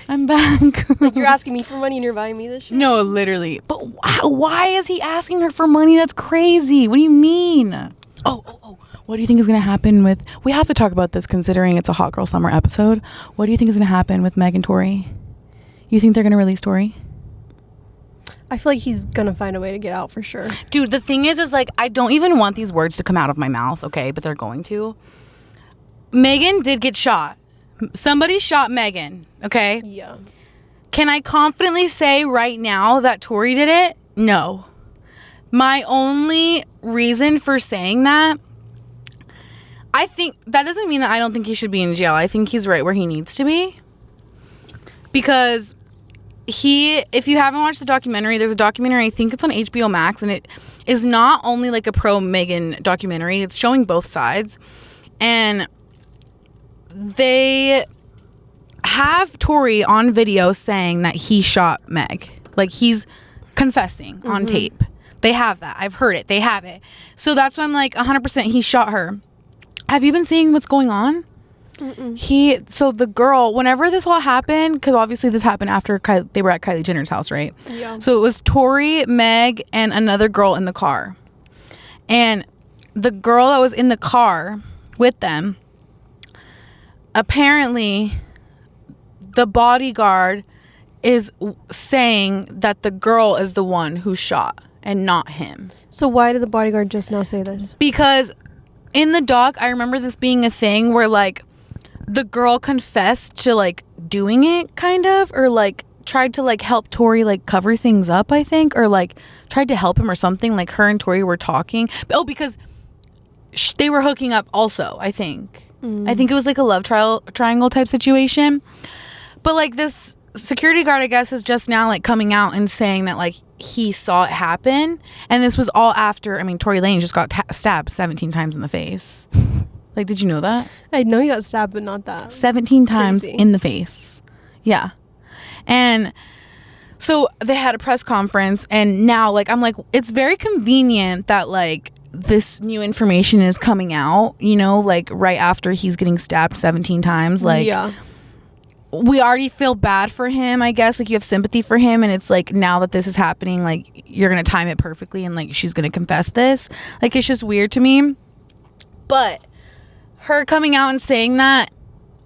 I'm back. Like, you're asking me for money and you're buying me this shit? No, literally. But why is he asking her for money? That's crazy. What do you mean? Oh. What do you think is going to happen with... We have to talk about this considering it's a Hot Girl Summer episode. What do you think is going to happen with Meg and Tori? You think they're going to release Tori? I feel like he's going to find a way to get out for sure. Dude, the thing is like, I don't even want these words to come out of my mouth, okay? But they're going to. Megan did get shot. Somebody shot Megan, okay? Yeah. Can I confidently say right now that Tori did it? No. My only reason for saying that, I think that doesn't mean that I don't think he should be in jail. I think he's right where he needs to be. Because if you haven't watched the documentary, there's a documentary, I think it's on HBO Max, and it is not only like a pro Megan documentary, it's showing both sides. And they have Tori on video saying that he shot Meg. Like, he's confessing on tape. They have that. I've heard it. They have it. So that's why I'm like 100% he shot her. Have you been seeing what's going on? So the girl, whenever this all happened, because obviously this happened after they were at Kylie Jenner's house, right? Yeah. So it was Tori, Meg, and another girl in the car. And the girl that was in the car with them, apparently the bodyguard is saying that the girl is the one who shot and not him. So why did the bodyguard just now say this? Because in the doc, I remember this being a thing where like the girl confessed to like doing it kind of, or like tried to like help Tori like cover things up, I think, or like tried to help him or something. Like her and Tori were talking. Oh, because they were hooking up also, I think. I think it was like a love triangle type situation. But like this security guard, I guess, is just now like coming out and saying that like he saw it happen. And this was all after, I mean, Tory Lanez just got stabbed 17 times in the face. Like, did you know that? I know he got stabbed, but not that. 17 times Crazy. in the face. Yeah. And so they had a press conference, and now like I'm like, it's very convenient that like this new information is coming out, you know, like right after he's getting stabbed 17 times. Like, yeah. We already feel bad for him, I guess. Like, you have sympathy for him, and it's like now that this is happening, like you're gonna time it perfectly, and like she's gonna confess this. Like, it's just weird to me. But her coming out and saying that,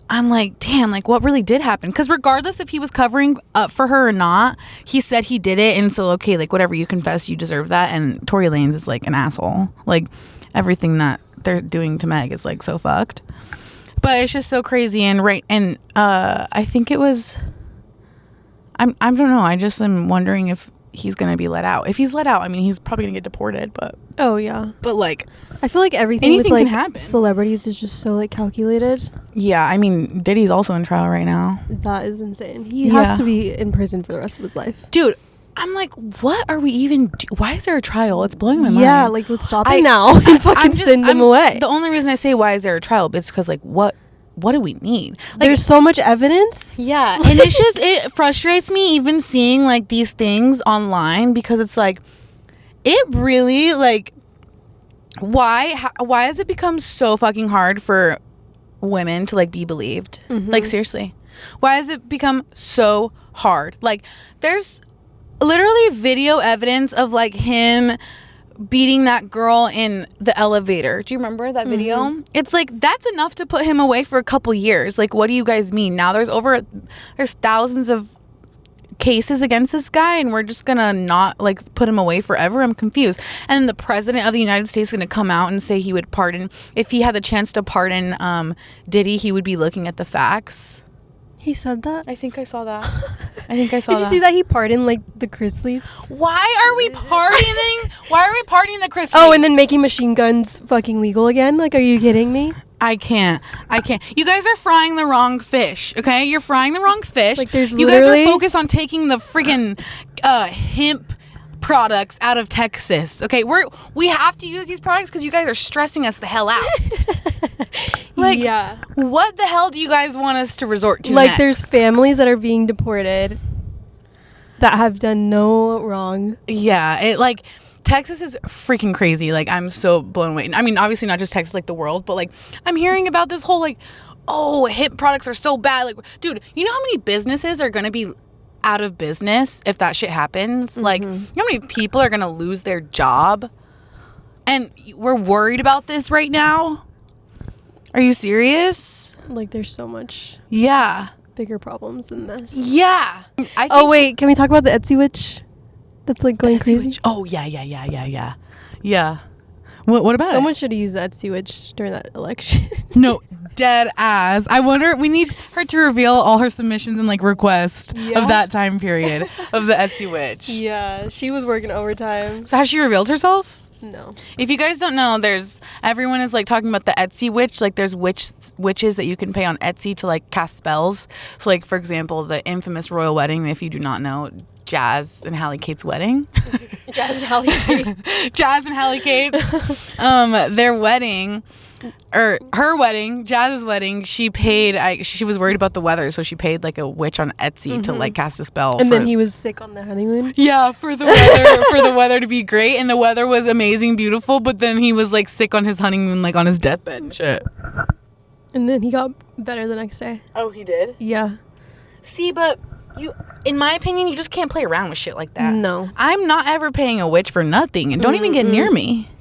I'm like, damn, like what really did happen? Because regardless if he was covering up for her or not, he said he did it, and so okay, like whatever you confess, you deserve that. And Tory Lanez is like an asshole. Like everything that they're doing to Meg is like so fucked. But it's just so crazy. And I think it was, I don't know. I just am wondering if he's gonna be let out. If he's let out, I mean, he's probably gonna get deported. But yeah. But like, I feel like anything with can like happen. Celebrities is just so like calculated. Yeah, I mean, Diddy's also in trial right now. That is insane. He has to be in prison for the rest of his life. Dude, I'm like, what are we even why is there a trial? It's blowing my mind. Yeah, like let's stop it now and fucking send them away. The only reason I say why is there a trial is because like what do we need? Like, there's so much evidence. Yeah, and it's just it frustrates me even seeing like these things online, because it's like it really like why has it become so fucking hard for women to like be believed? Like seriously, why has it become so hard? Like there's literally video evidence of like him beating that girl in the elevator. Do you remember that video? It's like that's enough to put him away for a couple years. Like, what do you guys mean? Now there's thousands of cases against this guy, and we're just gonna not like put him away forever? I'm confused. And then the president of the United States is gonna come out and say he would pardon, if he had the chance to pardon Diddy, he would be looking at the facts. He said that? I think I saw that. Did you see that he pardoned like the Chrisleys? Why are we partying? Why are we partying the Christmas? Oh, and then making machine guns fucking legal again? Like, are you kidding me? I can't. You guys are frying the wrong fish, okay? You're frying the wrong fish. Like, there's you guys literally... are focused on taking the friggin' hemp products out of Texas, okay? We have to use these products because you guys are stressing us the hell out. Like, yeah. What the hell do you guys want us to resort to like, next? there's families that are being deported that have done no wrong. Yeah, Texas is freaking crazy. Like, I'm so blown away. I mean, obviously not just Texas, like the world, but like I'm hearing about this whole like, oh, hemp products are so bad. Like, dude, you know how many businesses are gonna be out of business if that shit happens? Mm-hmm. Like, you know how many people are gonna lose their job? And we're worried about this right now? Are you serious? Like, there's so much bigger problems than this. Yeah. Oh, wait, can we talk about the Etsy witch that's like going crazy? Witch? Oh, yeah. Yeah. What about Someone should have used the Etsy witch during that election. No, dead ass. I wonder, we need her to reveal all her submissions and like requests of that time period of the Etsy witch. Yeah, she was working overtime. So has she revealed herself? No. If you guys don't know, everyone is like talking about the Etsy witch. Like, there's witches that you can pay on Etsy to like cast spells. So like, for example, the infamous royal wedding, if you do not know, Jazz and Hailey Kate's wedding. Jazz and Hailey Kate. Jazz and Hailey Kate's their wedding, or her wedding, Jazz's wedding, she was worried about the weather, so she paid like a witch on Etsy to like cast a spell. And then he was sick on the honeymoon. Yeah, for the weather to be great, and the weather was amazing, beautiful, but then he was like sick on his honeymoon, like on his deathbed and shit. And then he got better the next day. Oh, he did? Yeah. See, but in my opinion, you just can't play around with shit like that. No. I'm not ever paying a witch for nothing, and don't even get near me.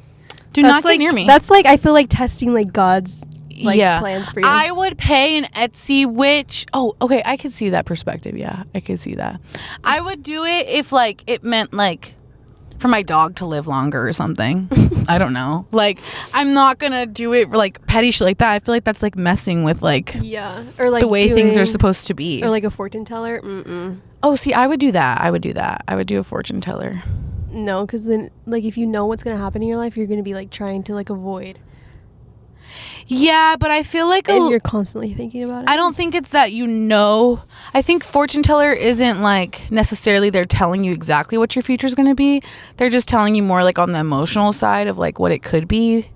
Do not get near me. That's like, I feel like testing like God's plans for you. I would pay an Etsy witch. Oh, okay, I could see that perspective. Yeah, I could see that. I would do it if like it meant like for my dog to live longer or something. I don't know. Like, I'm not gonna do it for like petty shit like that. I feel like that's like messing with like or like the way things are supposed to be. Or like a fortune teller. Mm-mm. Oh, see, I would do that. I would do a fortune teller. No, because then like if you know what's gonna happen in your life, you're gonna be like trying to like avoid. Yeah, but I feel like you're constantly thinking about it. I don't think it's that, you know. I think fortune teller isn't like necessarily they're telling you exactly what your future is going to be. They're just telling you more like on the emotional side of like what it could be.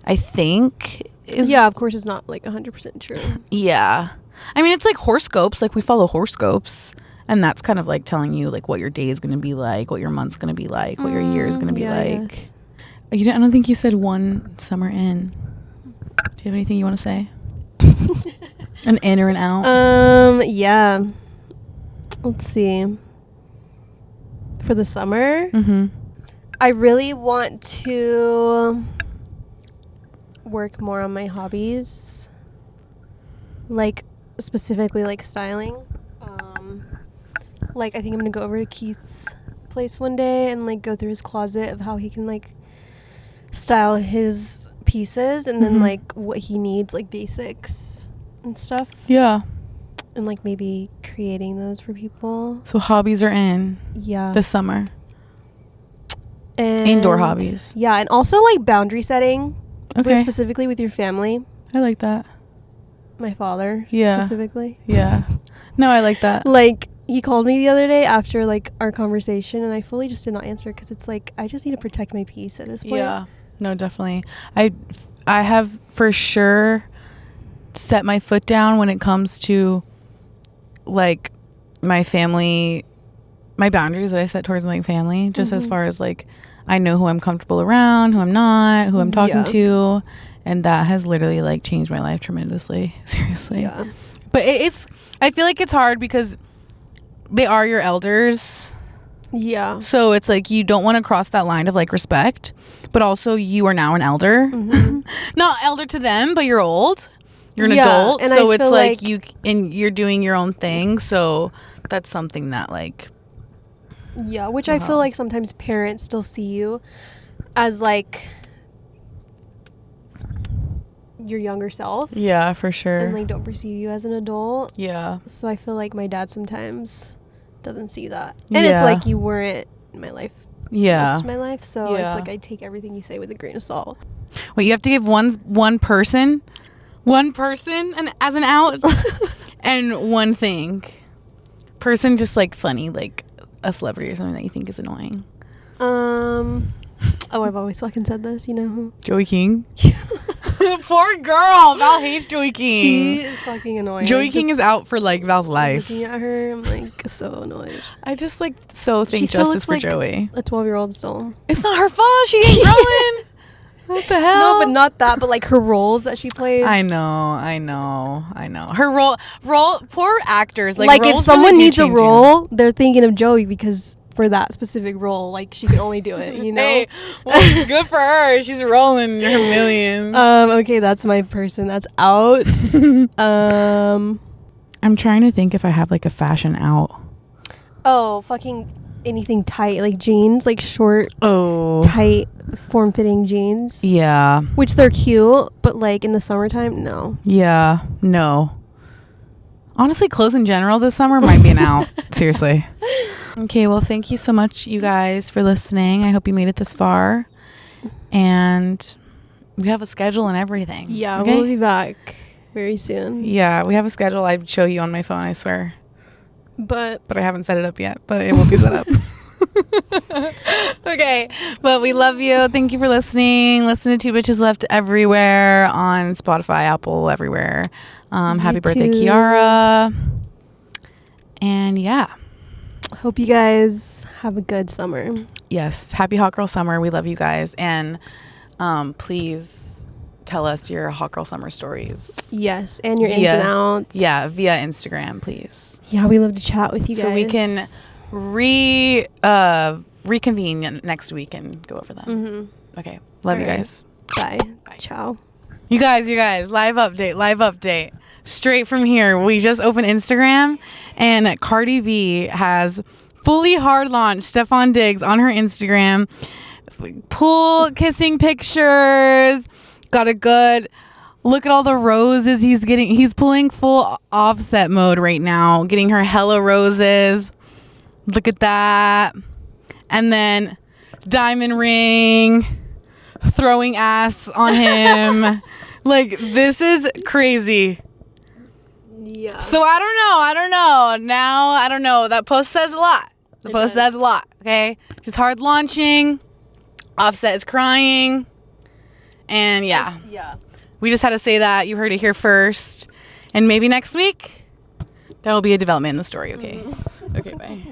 I think. Yeah, of course it's not like 100% true. Yeah. I mean, it's like horoscopes. Like, we follow horoscopes. And that's kind of like telling you like what your day is going to be like, what your month's going to be like, what your year is going to be like. I don't think you said one summer in. Do you have anything you want to say? An in or an out? Yeah. Let's see. For the summer, I really want to work more on my hobbies. Like, specifically, like, styling. Like, I think I'm going to go over to Keith's place one day and, like, go through his closet of how he can, like, style his pieces and then like what he needs, like basics and stuff. Yeah. And like maybe creating those for people. So hobbies are in. Yeah. This summer. And indoor hobbies. Yeah, and also like boundary setting. Okay. Specifically with your family. I like that. My father. Yeah. Specifically. Yeah. No, I like that. Like, he called me the other day after like our conversation and I fully just did not answer because it's like I just need to protect my peace at this point. Yeah. No, definitely. I have for sure set my foot down when it comes to like my family, my boundaries that I set towards my family, just as far as like I know who I'm comfortable around, who I'm not, who I'm talking to, and that has literally like changed my life tremendously. Seriously. Yeah. But I feel like it's hard because they are your elders. Yeah. So it's like you don't want to cross that line of like respect, but also you are now an elder. Not elder to them, but you're old. You're an adult. And so it's like you're doing your own thing. So that's something that like. Yeah, which I feel like sometimes parents still see you as like your younger self. Yeah, for sure. And like don't perceive you as an adult. Yeah. So I feel like my dad sometimes doesn't see that. And it's like you weren't in my life most of my life. So it's like I take everything you say with a grain of salt. Wait, you have to give one person as an out and one thing. Person just like funny, like a celebrity or something that you think is annoying. I've always fucking said this. You know who? Joey King. Poor girl. Val hates Joey King. She is fucking annoying. Joey King is out for like Val's life. Looking at her, I'm like so annoyed. I just like so think She still justice looks for like Joey. a 12-year-old still. It's not her fault. She ain't growing. What the hell? No, but not that. But like her roles that she plays. I know. Her role. Poor actors. Like if roles someone really do needs a change you. role, they're thinking of Joey because for that specific role, like she can only do it. You know. Hey, well, good for her. She's rolling her millions. Okay, that's my person. That's out. I'm trying to think if I have like a fashion out. Oh, fucking anything tight, like jeans, like short, tight, form-fitting jeans. Yeah. Which they're cute, but like in the summertime, no. Yeah. No. Honestly, clothes in general this summer might be an out. Seriously. Okay, well, thank you so much, you guys, for listening. I hope you made it this far. And we have a schedule and everything. Yeah, okay? we'll be back very soon. Yeah, we have a schedule. I'd show you on my phone, I swear. But I haven't set it up yet, but it will be set up. Okay, but we love you. Thank you for listening. Listen to Two Bitches Left everywhere on Spotify, Apple, everywhere. Happy birthday, Kiara. And yeah. Hope you guys have a good summer. Yes, happy Hot Girl Summer. We love you guys. And please tell us your Hot Girl Summer stories. Yes, and your ins and outs. Yeah, via Instagram, please. Yeah, we love to chat with you guys. So we can reconvene next week and go over them. Mm-hmm. Okay, love you guys. Bye. Ciao. You guys, live update. Straight from here, we just opened Instagram, and Cardi B has fully hard launched Stefan Diggs on her Instagram. Pool kissing pictures. Got a good look at all the roses he's getting. He's pulling full Offset mode right now, getting her hella roses. Look at that. And then diamond ring, throwing ass on him. Like, this is crazy. Yeah. So I don't know. Now, I don't know. That post says a lot. Says a lot, okay? She's hard launching. Offset is crying. And yeah. We just had to say that. You heard it here first. And maybe next week, there will be a development in the story, okay? Okay, bye.